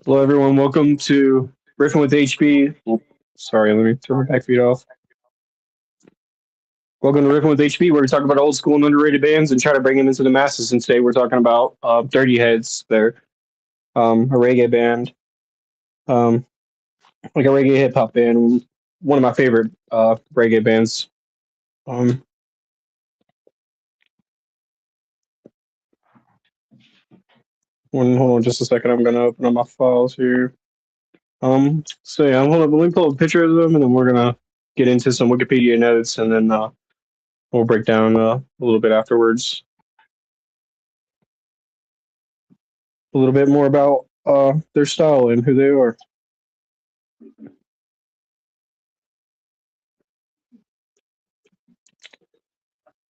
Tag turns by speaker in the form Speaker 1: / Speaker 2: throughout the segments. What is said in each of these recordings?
Speaker 1: Hello, everyone. Welcome to Riffin with HB. Sorry, let me turn my back feed off. Welcome to Riffin with HB, where we talk about old school and underrated bands and try to bring them into the masses. And today we're talking about Dirty Heads. They're a reggae band, um, like a reggae hip hop band. One of my favorite reggae bands. Um, hold on just a second. I'm going to open up my files here. So yeah, hold on. Let me pull a picture of them, and then we're gonna get into some Wikipedia notes, and then we'll break down a little bit afterwards. A little bit more about their style and who they are.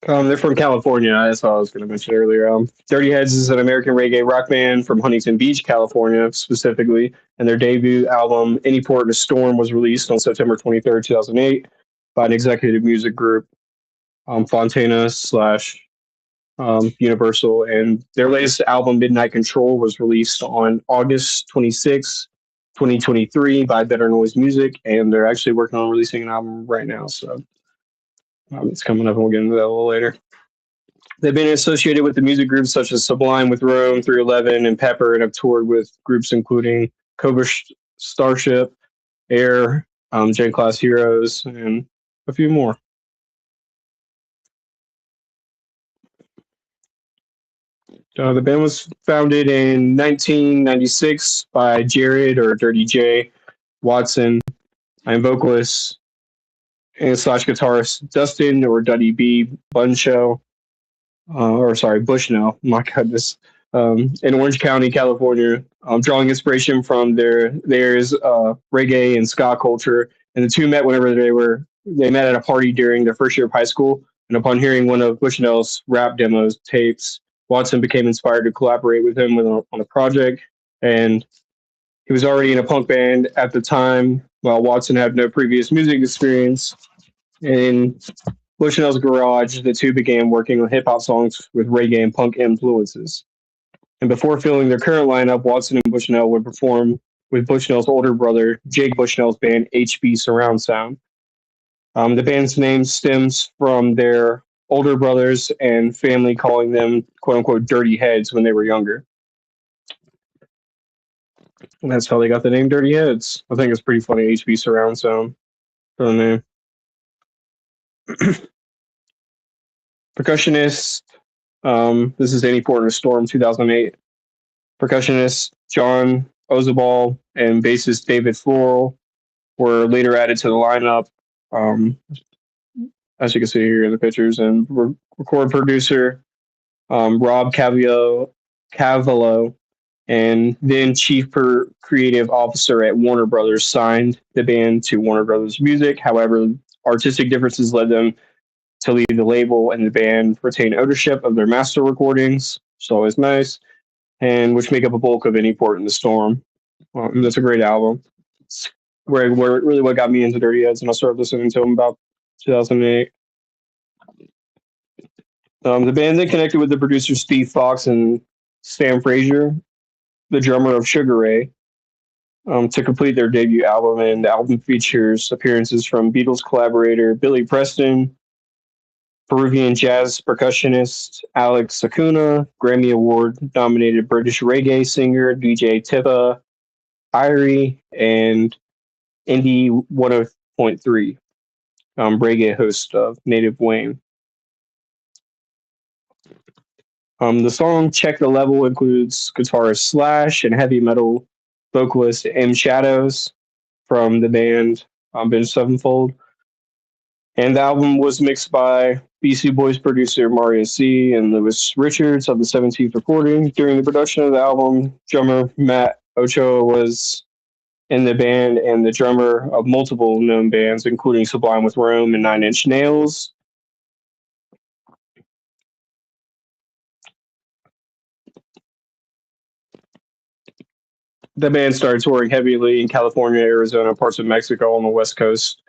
Speaker 1: They're from California. That's what I was going to mention earlier. Dirty Heads is an American reggae rock band from Huntington Beach, California, specifically. And their debut album, Any Port in a Storm, was released on September 23rd, 2008, by an executive music group, Fontana slash Universal. And their latest album, Midnight Control, was released on August 26th, 2023, by Better Noise Music. And they're actually working on releasing an album right now. So it's coming up, and we'll get into that a little later. They've been associated with the music groups such as Sublime with Rome, 311, and Pepper, and have toured with groups including Cobra Starship, Air, Gen Class Heroes, and a few more. The band was founded in 1996 by Jared, or Dirty J, Watson, and vocalist and slash guitarist Dustin, or Duddy B, Bunshow, Bushnell, my goodness, in Orange County, California, drawing inspiration from there's reggae and ska culture. And the two met whenever they met at a party during their first year of high school. And upon hearing one of Bushnell's rap demos tapes, Watson became inspired to collaborate with him on a project. And he was already in a punk band at the time, while Watson had no previous music experience. In Bushnell's garage, the two began working on hip hop songs with reggae and punk influences. And before filling their current lineup, Watson and Bushnell would perform with Bushnell's older brother, Jake Bushnell's band, HB Surround Sound. The band's name stems from their older brothers and family calling them, quote unquote, dirty heads when they were younger. And that's how they got the name Dirty Heads. I think it's pretty funny HB surround sound for the name. Percussionist. This is Any Port in a Storm 2008. Percussionist John Ozabal and bassist David Floral were later added to the lineup. Um, as you can see here in the pictures, and record producer Rob Cavallo, and then chief creative officer at Warner Brothers, signed the band to Warner Brothers Music. However, artistic differences led them to leave the label, and the band retain ownership of their master recordings. It's always nice, and which make up a bulk of Any Port in the Storm. That's a great album. It's where really what got me into Dirty Heads, and I started listening to them about 2008. The band then connected with the producers Steve Fox and Sam Frazier, the drummer of Sugar Ray, to complete their debut album. And the album features appearances from Beatles collaborator Billy Preston, Peruvian jazz percussionist Alex Acuna, Grammy Award nominated British reggae singer DJ Tippa Irie, and Indie 100.3 reggae host of Native Wayne. The song Check the Level includes guitarist Slash and heavy metal vocalist M Shadows from the band Bench Sevenfold. And the album was mixed by BC Boys producer Mario C. and Lewis Richards of the 17th recording. During the production of the album, drummer Matt Ochoa was in the band and the drummer of multiple known bands, including Sublime with Rome and Nine Inch Nails. The band started touring heavily in California, Arizona, parts of Mexico on the West Coast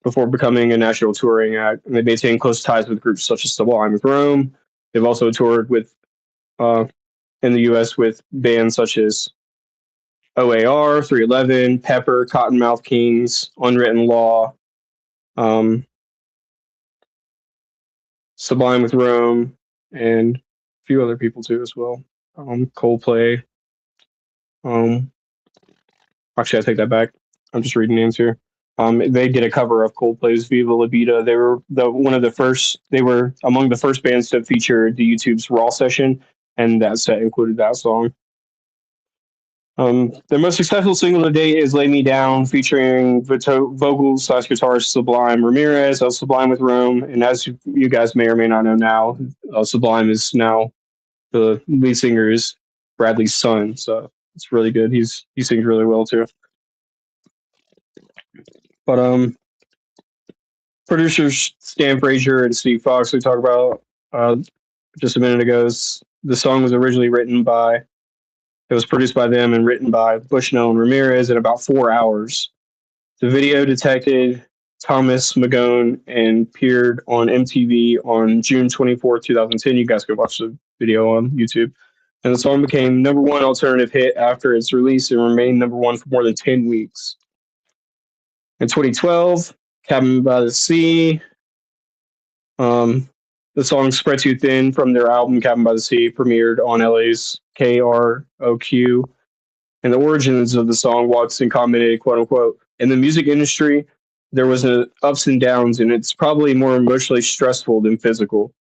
Speaker 1: before becoming a national touring act. And they maintained close ties with groups such as Sublime with Rome. They've also toured with in the U.S. with bands such as OAR, 311, Pepper, Cottonmouth Kings, Unwritten Law, um, Sublime with Rome, and a few other people too as well. Coldplay. Um, Actually, I take that back. I'm just reading names here. They did a cover of Coldplay's "Viva La Vida." They were one of the first. They were among the first bands to feature the YouTube's Raw session, and that set included that song. Their most successful single to date is "Lay Me Down," featuring vocals / guitarist Sublime Ramirez of Sublime with Rome. And as you guys may or may not know now, Sublime is now the lead singer is Bradley's son, so it's really good. He sings really well too. But producers Stan Frazier and Steve Fox we talked about just a minute ago. The song was originally written by. It was produced by them and written by Bushnell and Ramirez in about 4 hours. The video detected Thomas Magone and appeared on MTV on June 24, 2010. You guys can watch the video on YouTube. And the song became #1 alternative hit after its release and remained #1 for more than 10 weeks. In 2012, Cabin by the Sea. The song Spread Too Thin from their album Cabin by the Sea premiered on LA's KROQ. And the origins of the song, Watson commented, quote unquote, in the music industry, there was ups and downs, and it's probably more emotionally stressful than physical.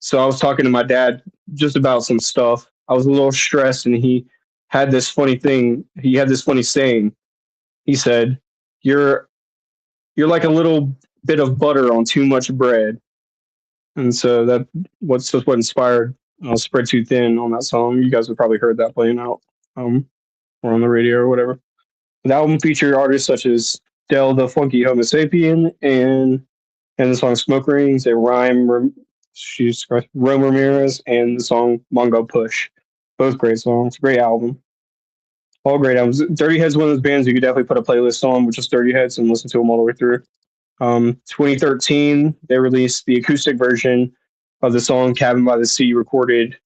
Speaker 1: So I was talking to my dad just about some stuff. I was a little stressed, and he had this funny thing. He had this funny saying. He said, "You're like a little bit of butter on too much bread." And so that's what inspired Spread Too Thin on that song. You guys have probably heard that playing out or on the radio or whatever. The album featured artists such as Del the Funky Homo Sapien and the song Smoke Rings and Rome Ramirez and the song Mongo Push. Both great songs. Great album. All great albums. Dirty Head's one of those bands you could definitely put a playlist on with just Dirty Heads and listen to them all the way through. 2013, they released the acoustic version of the song Cabin by the Sea, recorded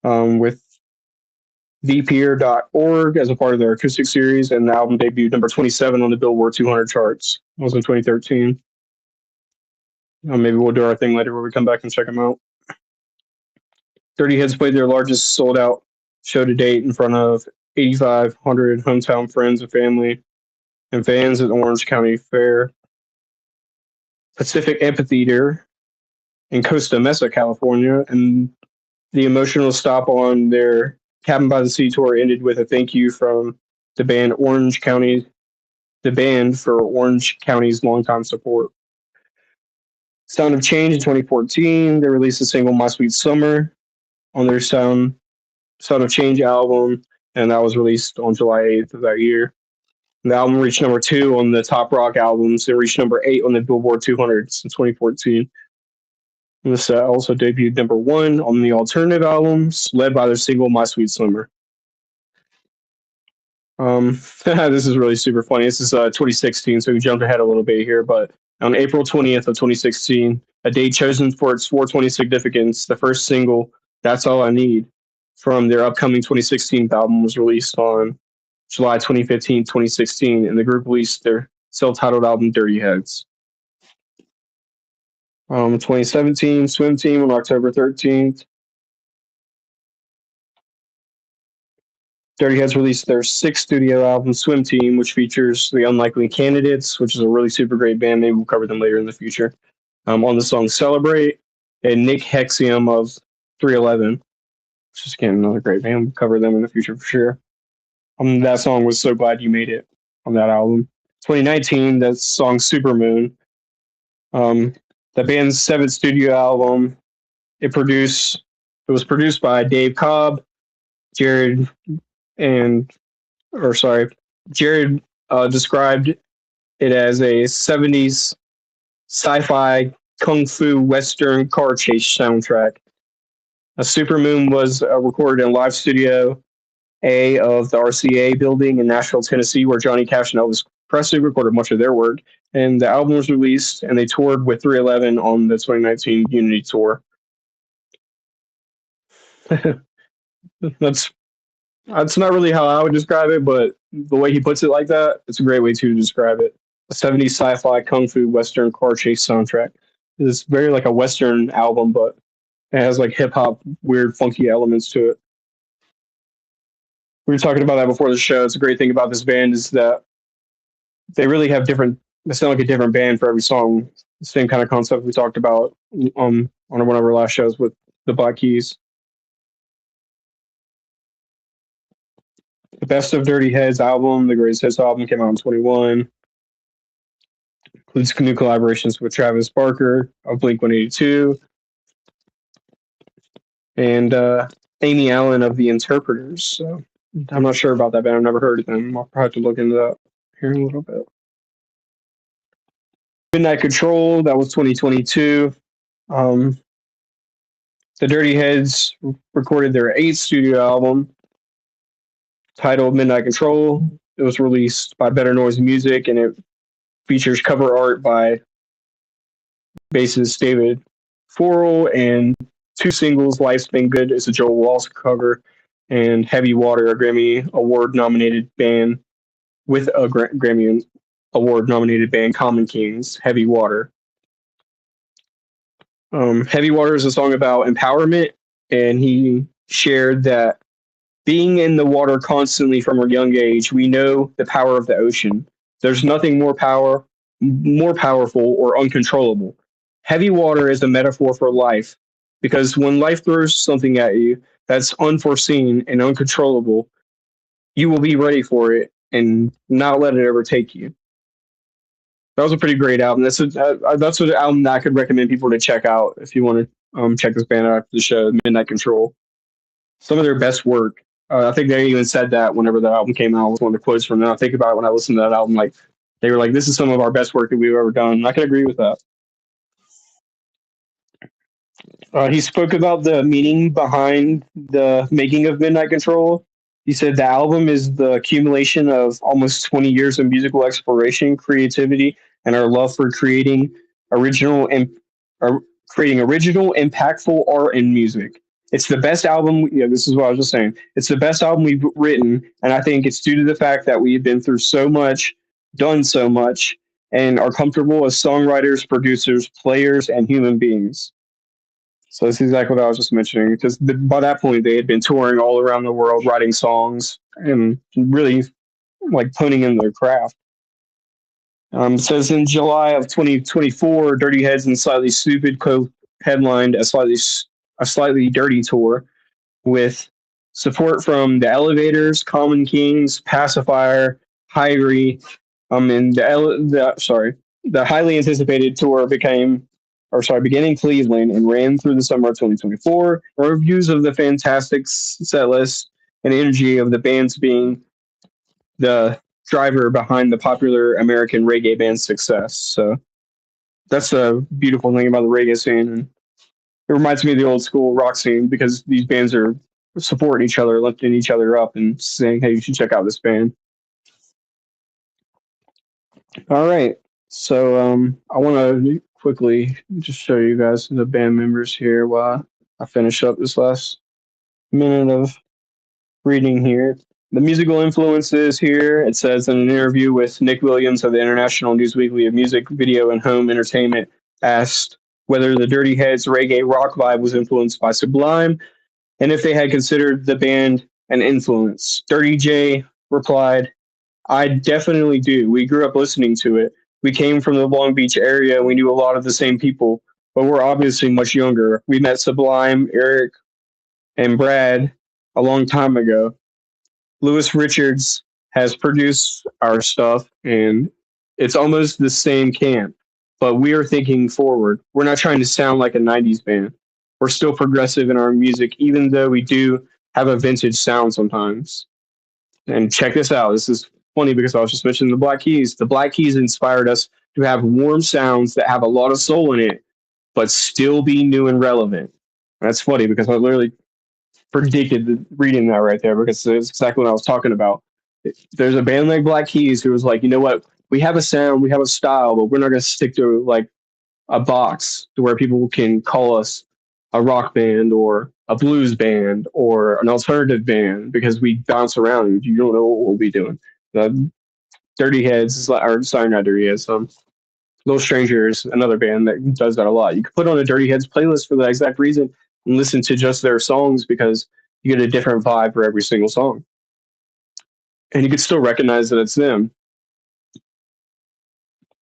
Speaker 1: with vpeer.org as a part of their acoustic series, and the album debuted #27 on the Billboard 200 charts. It was in 2013. Maybe we'll do our thing later where we come back and check them out. Dirty Heads played their largest sold-out show to date in front of 8,500 hometown friends and family and fans at the Orange County Fair, Pacific Amphitheater in Costa Mesa, California, and the emotional stop on their Cabin by the Sea tour ended with a thank you from the band Orange County, the band for Orange County's longtime support. Sound of Change in 2014, they released the single My Sweet Summer on their Sound of Change album, and that was released on July 8th of that year. The album reached number 2 on the top rock albums. It reached number 8 on the Billboard 200 in 2014. And this also debuted number 1 on the alternative albums, led by their single My Sweet Summer. This is really super funny. This is 2016, so we jumped ahead a little bit here. But on April 20th of 2016, a date chosen for its 420 significance, the first single, That's All I Need, from their upcoming 2016 album was released on July 2015, 2016, and the group released their self-titled album, Dirty Heads. 2017, Swim Team on October 13th. Dirty Heads released their 6th studio album, Swim Team, which features the Unlikely Candidates, which is a really super great band. Maybe we'll cover them later in the future. On the song Celebrate, and Nick Hexium of 311, which is, again, another great band. We'll cover them in the future for sure. That song was So Glad You Made It on that album. 2019, that song Supermoon. The band's 7th studio album. It was produced by Dave Cobb, Jared described it as a 70s sci-fi kung fu western car chase soundtrack. A Supermoon was recorded in Live Studio A of the RCA building in Nashville, Tennessee, where Johnny Cash and Elvis Presley recorded much of their work. And the album was released, and they toured with 311 on the 2019 Unity Tour. That's not really how I would describe it, but the way he puts it like that, it's a great way to describe it. A 70s sci-fi kung fu western car chase soundtrack. It's very like a western album, but it has like hip-hop, weird, funky elements to it. We were talking about that before the show. It's a great thing about this band is that they really have they sound like a different band for every song. The same kind of concept we talked about on one of our last shows with the Black Keys. The Best of Dirty Heads album, the Greatest Hits album, came out in 21. Includes new collaborations with Travis Barker of Blink-182 and Amy Allen of The Interpreters. So I'm not sure about that band. I've never heard of them. I'll probably have to look into that here in a little bit. Midnight Control, that was 2022. The Dirty Heads recorded their 8th studio album titled Midnight Control. It was released by Better Noise Music, and it features cover art by bassist David Forrell and 2 singles, Life's Been Good is a Joel Walsh cover, and Heavy Water, a Grammy Award-nominated band with a Grammy Award-nominated band, Common Kings, Heavy Water. Heavy Water is a song about empowerment, and he shared that being in the water constantly from a young age, we know the power of the ocean. There's nothing more powerful or uncontrollable. Heavy water is a metaphor for life, because when life throws something at you that's unforeseen and uncontrollable, you will be ready for it and not let it overtake you. That was a pretty great album. That's an album that I could recommend people to check out if you want to check this band out after the show, Midnight Control. Some of their best work. I think they even said that whenever that album came out was one of the quotes from them. I think about it when I listened to that album, like they were like, "This is some of our best work that we've ever done." And I can agree with that. He spoke about the meaning behind the making of Midnight Control. He said the album is the accumulation of almost 20 years of musical exploration, creativity, and our love for creating original, impactful art and music. It's the best album. This is what I was just saying. It's the best album we've written, and I think it's due to the fact that we've been through so much, done so much, and are comfortable as songwriters, producers, players, and human beings. So that's exactly what I was just mentioning. Because by that point, they had been touring all around the world, writing songs and really like honing in their craft. It says in July of 2024, Dirty Heads and Slightly Stupid co-headlined a slightly dirty tour with support from the Elevators, Common Kings, Pacifier, Hyrie. And the highly anticipated tour began in Cleveland and ran through the summer of 2024. Reviews of the fantastic set list and energy of the bands being the driver behind the popular American reggae band's success. So that's a beautiful thing about the reggae scene. And it reminds me of the old school rock scene because these bands are supporting each other, lifting each other up, and saying, "Hey, you should check out this band." All right, so I want to quickly just show you guys the band members here while I finish up this last minute of reading here. The musical influences here, it says in an interview with Nick Williams of the International News Weekly of Music, Video, and Home Entertainment, asked whether the Dirty Heads reggae rock vibe was influenced by Sublime and if they had considered the band an influence. Dirty J replied, I definitely do. We grew up listening to it. We came from the Long Beach area. We knew a lot of the same people, but we're obviously much younger. We met Sublime, Eric, and Brad a long time ago. Lewis Richards has produced our stuff, and it's almost the same camp, but we are thinking forward. We're not trying to sound like a 90s band. We're still progressive in our music, even though we do have a vintage sound sometimes. And check this out. This is funny because I was just mentioning the Black Keys. The Black Keys inspired us to have warm sounds that have a lot of soul in it, but still be new and relevant. And that's funny because I literally predicted reading that right there because it's exactly what I was talking about. There's a band like Black Keys who was like, you know what? We have a sound, we have a style, but we're not going to stick to like a box to where people can call us a rock band or a blues band or an alternative band because we bounce around and you don't know what we'll be doing. Dirty Heads is like, or sorry, not Dirty Heads. Little Strangers, another band that does that a lot. You could put on a Dirty Heads playlist for that exact reason and listen to just their songs because you get a different vibe for every single song. And you could still recognize that it's them.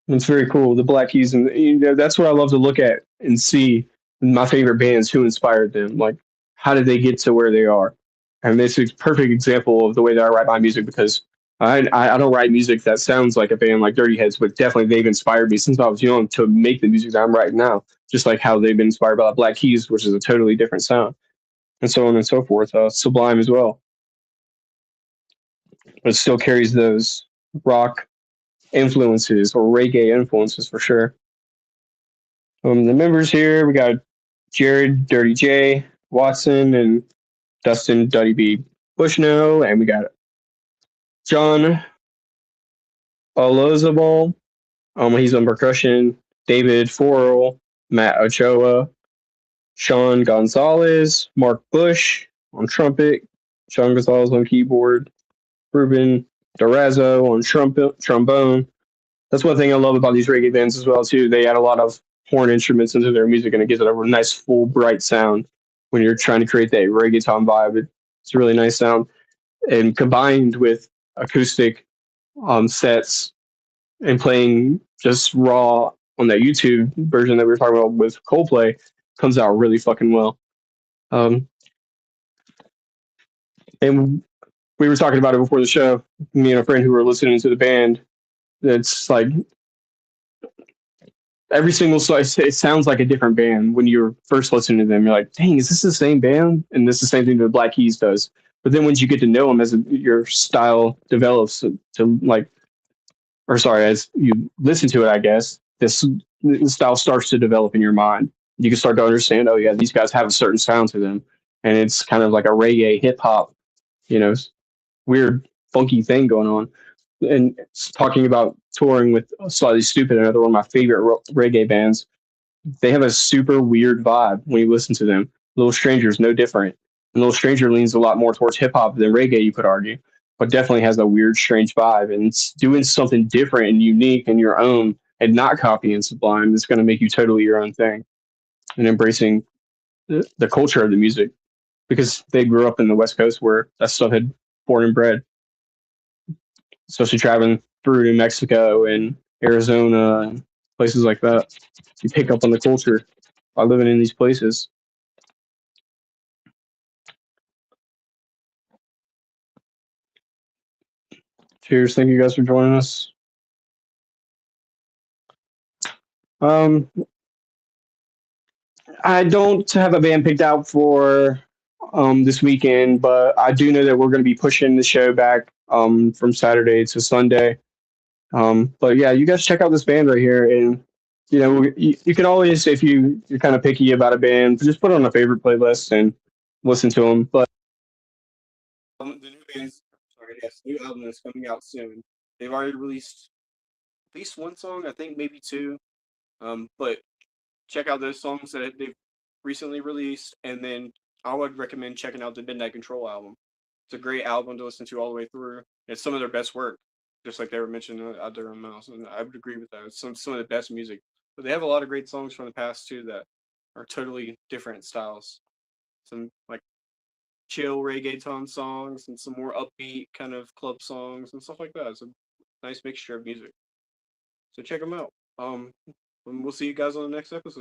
Speaker 1: And it's very cool. The Black Keys, and that's what I love to look at and see my favorite bands who inspired them. Like, how did they get to where they are? And this is a perfect example of the way that I write my music because I don't write music that sounds like a band like Dirty Heads, but definitely they've inspired me since I was young to make the music that I'm writing now. Just like how they've been inspired by the Black Keys, which is a totally different sound, and so on and so forth. Sublime as well, but it still carries those rock influences or reggae influences for sure. The members here, we got Jared Dirty J Watson and Dustin Duddy B Bushnell, and we got John Olozabal. He's on percussion. David Forrell, Matt Ochoa, Sean Gonzalez, Mark Bush on trumpet, Sean Gonzalez on keyboard, Ruben Dorazzo on trombone. That's one thing I love about these reggae bands as well too. They add a lot of horn instruments into their music, and it gives it a nice, full, bright sound when you're trying to create that reggaeton vibe. It's a really nice sound, and combined with acoustic sets and playing just raw on that YouTube version that we were talking about with Coldplay, comes out really fucking well. And we were talking about it before the show. Me and a friend who were listening to the band. It's like every single song, it sounds like a different band when you're first listening to them. You're like, dang, is this the same band? And this is the same thing that the Black Keys does. But then once you get to know them, as your style develops to like, or sorry, as you listen to it, I guess this style starts to develop in your mind. You can start to understand, oh yeah, these guys have a certain sound to them, and it's kind of like a reggae hip hop, you know, weird funky thing going on. And talking about touring with Slightly Stupid, another one of my favorite reggae bands, they have a super weird vibe when you listen to them. Little Stranger's no different. And Little Stranger leans a lot more towards hip hop than reggae, you could argue, but definitely has a weird, strange vibe. And it's doing something different and unique and your own and not copying Sublime is going to make you totally your own thing and embracing the culture of the music because they grew up in the West Coast where that stuff had born and bred, especially traveling through New Mexico and Arizona and places like that. You pick up on the culture by living in these places. Cheers. Thank you guys for joining us. Um, I don't have a band picked out for this weekend, but I do know that we're going to be pushing the show back from Saturday to Sunday. But yeah, you guys check out this band right here, and you can always, if you're kind of picky about a band, just put it on a favorite playlist and listen to them. But the new band's sorry, yes, new album is coming out soon. They've already released at least one song, I think maybe two. But check out those songs that they've recently released, and then I would recommend checking out the Midnight Control album. It's a great album to listen to all the way through. It's some of their best work, just like they were mentioning out there on Mouse, and I would agree with that. It's some of the best music, but they have a lot of great songs from the past too that are totally different styles. Some like chill reggaeton songs and some more upbeat kind of club songs and stuff like that. It's a nice mixture of music. So check them out. And we'll see you guys on the next episode.